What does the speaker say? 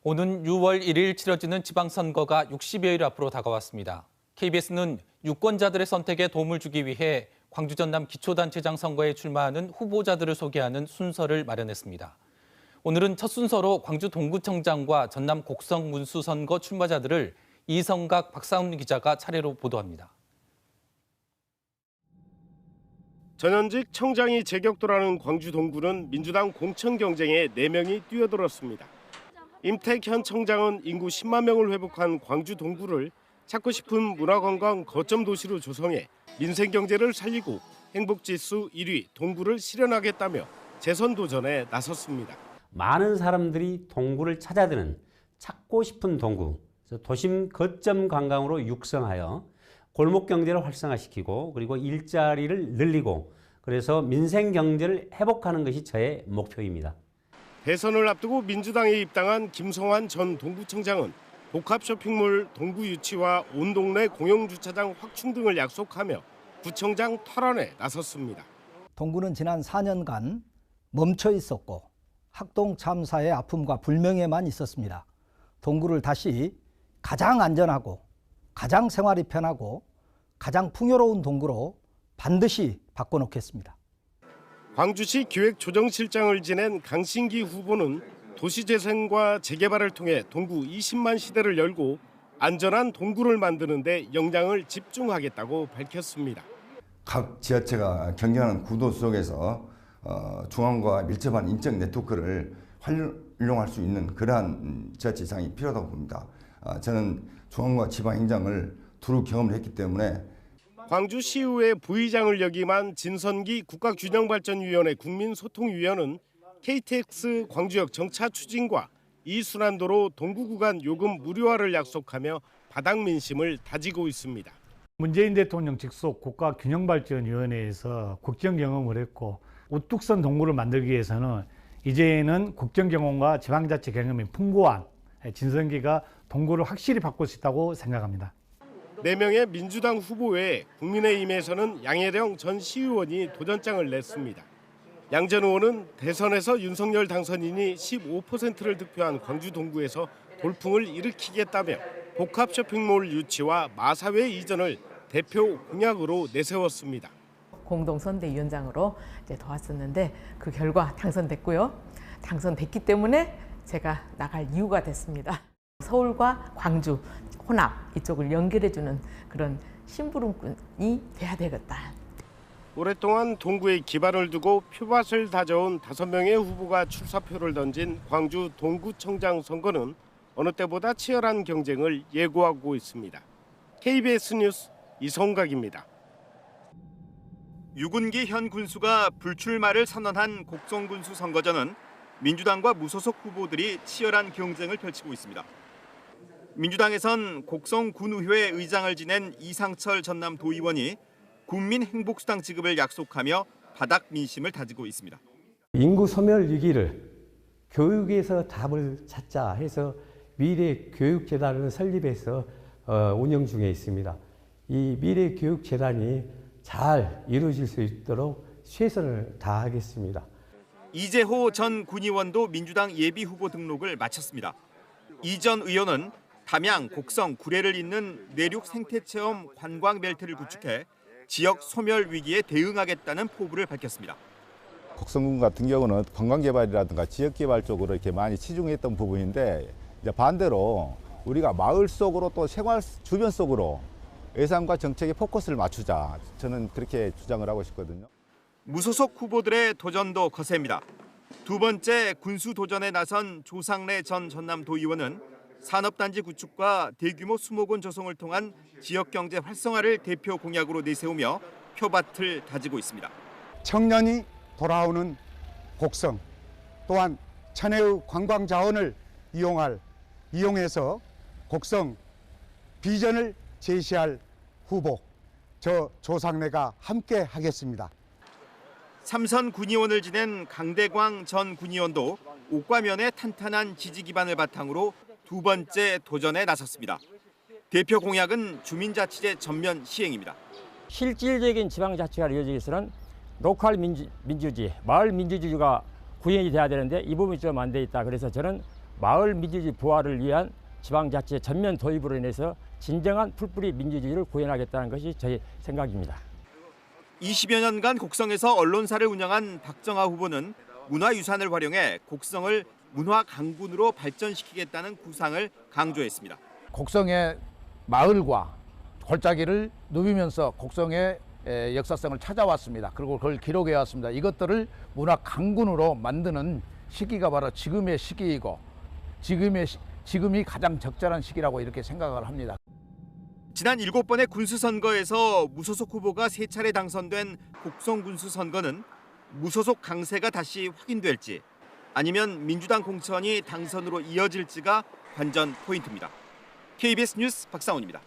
오는 6월 1일 치러지는 지방선거가 60여일 앞으로 다가왔습니다. KBS는 유권자들의 선택에 도움을 주기 위해 광주 전남 기초단체장 선거에 출마하는 후보자들을 소개하는 순서를 마련했습니다. 오늘은 첫 순서로 광주 동구청장과 전남 곡성 문수 선거 출마자들을 이성각 박사훈 기자가 차례로 보도합니다. 전현직 청장이 재격돌하는 광주 동구는 민주당 공천 경쟁에 4명이 뛰어들었습니다. 임택 현 청장은 인구 10만 명을 회복한 광주 동구를 찾고 싶은 문화관광 거점 도시로 조성해 민생 경제를 살리고 행복지수 1위 동구를 실현하겠다며 재선 도전에 나섰습니다. 많은 사람들이 동구를 찾아드는 찾고 싶은 동구, 도심 거점 관광으로 육성하여 골목 경제를 활성화시키고 그리고 일자리를 늘리고 그래서 민생 경제를 회복하는 것이 저의 목표입니다. 대선을 앞두고 민주당에 입당한 김성환 전 동구청장은 복합 쇼핑몰 동구 유치와 온 동네 공영주차장 확충 등을 약속하며 구청장 탈환에 나섰습니다. 동구는 지난 4년간 멈춰 있었고 학동 참사의 아픔과 불명예만 있었습니다. 동구를 다시 가장 안전하고 가장 생활이 편하고 가장 풍요로운 동구로 반드시 바꿔놓겠습니다. 광주시 기획조정실장을 지낸 강신기 후보는 도시재생과 재개발을 통해 동구 20만 시대를 열고 안전한 동구를 만드는 데 역량을 집중하겠다고 밝혔습니다. 각 지자체가 경쟁하는 구도 속에서 중앙과 밀접한 인적 네트워크를 활용할 수 있는 그러한 지자체장이 필요하다고 봅니다. 저는 중앙과 지방행정을 두루 경험을 했기 때문에 광주시의회 부의장을 역임한 진선기 국가균형발전위원회 국민소통위원은 KTX 광주역 정차 추진과 이순환도로 동구 구간 요금 무료화를 약속하며 바닥 민심을 다지고 있습니다. 문재인 대통령 직속 국가균형발전위원회에서 국정 경험을 했고 우뚝선 동구를 만들기 위해서는 이제는 국정 경험과 지방자치 경험이 풍부한 진선기가 동구를 확실히 바꿀 수 있다고 생각합니다. 4명의 민주당 후보 외에 국민의힘에서는 양혜령 전 시의원이 도전장을 냈습니다. 양 전 의원은 대선에서 윤석열 당선인이 15%를 득표한 광주 동구에서 돌풍을 일으키겠다며 복합 쇼핑몰 유치와 마사회 이전을 대표 공약으로 내세웠습니다. 공동선대위원장으로 도왔었는데 그 결과 당선됐고요. 당선됐기 때문에 제가 나갈 이유가 됐습니다. 서울과 광주, 혼합 이쪽을 연결해주는 그런 심부름꾼이 돼야 되겠다. 오랫동안 동구에 기반을 두고 표밭을 다져온 5명의 후보가 출사표를 던진 광주 동구청장 선거는 어느 때보다 치열한 경쟁을 예고하고 있습니다. KBS 뉴스 이성각입니다. 유군기 현 군수가 불출마를 선언한 곡성 군수 선거전은 민주당과 무소속 후보들이 치열한 경쟁을 펼치고 있습니다. 민주당에선 곡성 군의회 의장을 지낸 이상철 전남 도의원이 국민행복수당 지급을 약속하며 바닥 민심을 다지고 있습니다. 인구 소멸 위기를 교육에서 답을 찾자 해서 미래교육재단을 설립해서 운영 중에 있습니다. 이 미래교육재단이 잘 이루어질 수 있도록 최선을 다하겠습니다. 이재호 전 군의원도 민주당 예비후보 등록을 마쳤습니다. 이 전 의원은 담양, 곡성, 구례를 잇는 내륙 생태체험 관광 벨트를 구축해 지역 소멸 위기에 대응하겠다는 포부를 밝혔습니다. 곡성군 같은 경우는 관광개발이라든가 지역개발 쪽으로 이렇게 많이 치중했던 부분인데 이제 반대로 우리가 마을 속으로 또 생활 주변 속으로 예산과 정책의 포커스를 맞추자. 저는 그렇게 주장을 하고 싶거든요. 무소속 후보들의 도전도 거셉니다. 두 번째 군수 도전에 나선 조상래 전 전남도의원은 산업단지 구축과 대규모 수목원 조성을 통한 지역경제 활성화를 대표 공약으로 내세우며 표밭을 다지고 있습니다. 청년이 돌아오는 곡성, 또한 천혜의 관광 자원을 이용해서 곡성 비전을 제시할 후보, 저 조상래가 함께 하겠습니다. 삼선 군의원을 지낸 강대광 전 군의원도 옥과면의 탄탄한 지지 기반을 바탕으로 두 번째 도전에 나섰습니다. 대표 공약은 주민자치제 전면 시행입니다. 실질적인 지방자치가 이루어지기 위해서는 로컬 민주주의, 마을 민주주의가 구현이 돼야 되는데 이 부분이 좀 안 돼 있다. 그래서 저는 마을 민주주의 부활을 위한 지방자치 전면 도입으로 인해서 진정한 풀뿌리 민주주의를 구현하겠다는 것이 저희 생각입니다. 20여 년간 곡성에서 언론사를 운영한 박정하 후보는 문화유산을 활용해 곡성을 문화 강군으로 발전시키겠다는 구상을 강조했습니다. 곡성의 마을과 골짜기를 누비면서 곡성의 역사성을 찾아왔습니다. 그리고 그걸 기록해 왔습니다. 이것들을 문화 강군으로 만드는 시기가 바로 지금의 시기이고 지금이 가장 적절한 시기라고 이렇게 생각을 합니다. 지난 7번의 군수선거에서 무소속 후보가 3차례 당선된 곡성 군수선거는 무소속 강세가 다시 확인될지 아니면 민주당 공천이 당선으로 이어질지가 관전 포인트입니다. KBS 뉴스 박상훈입니다.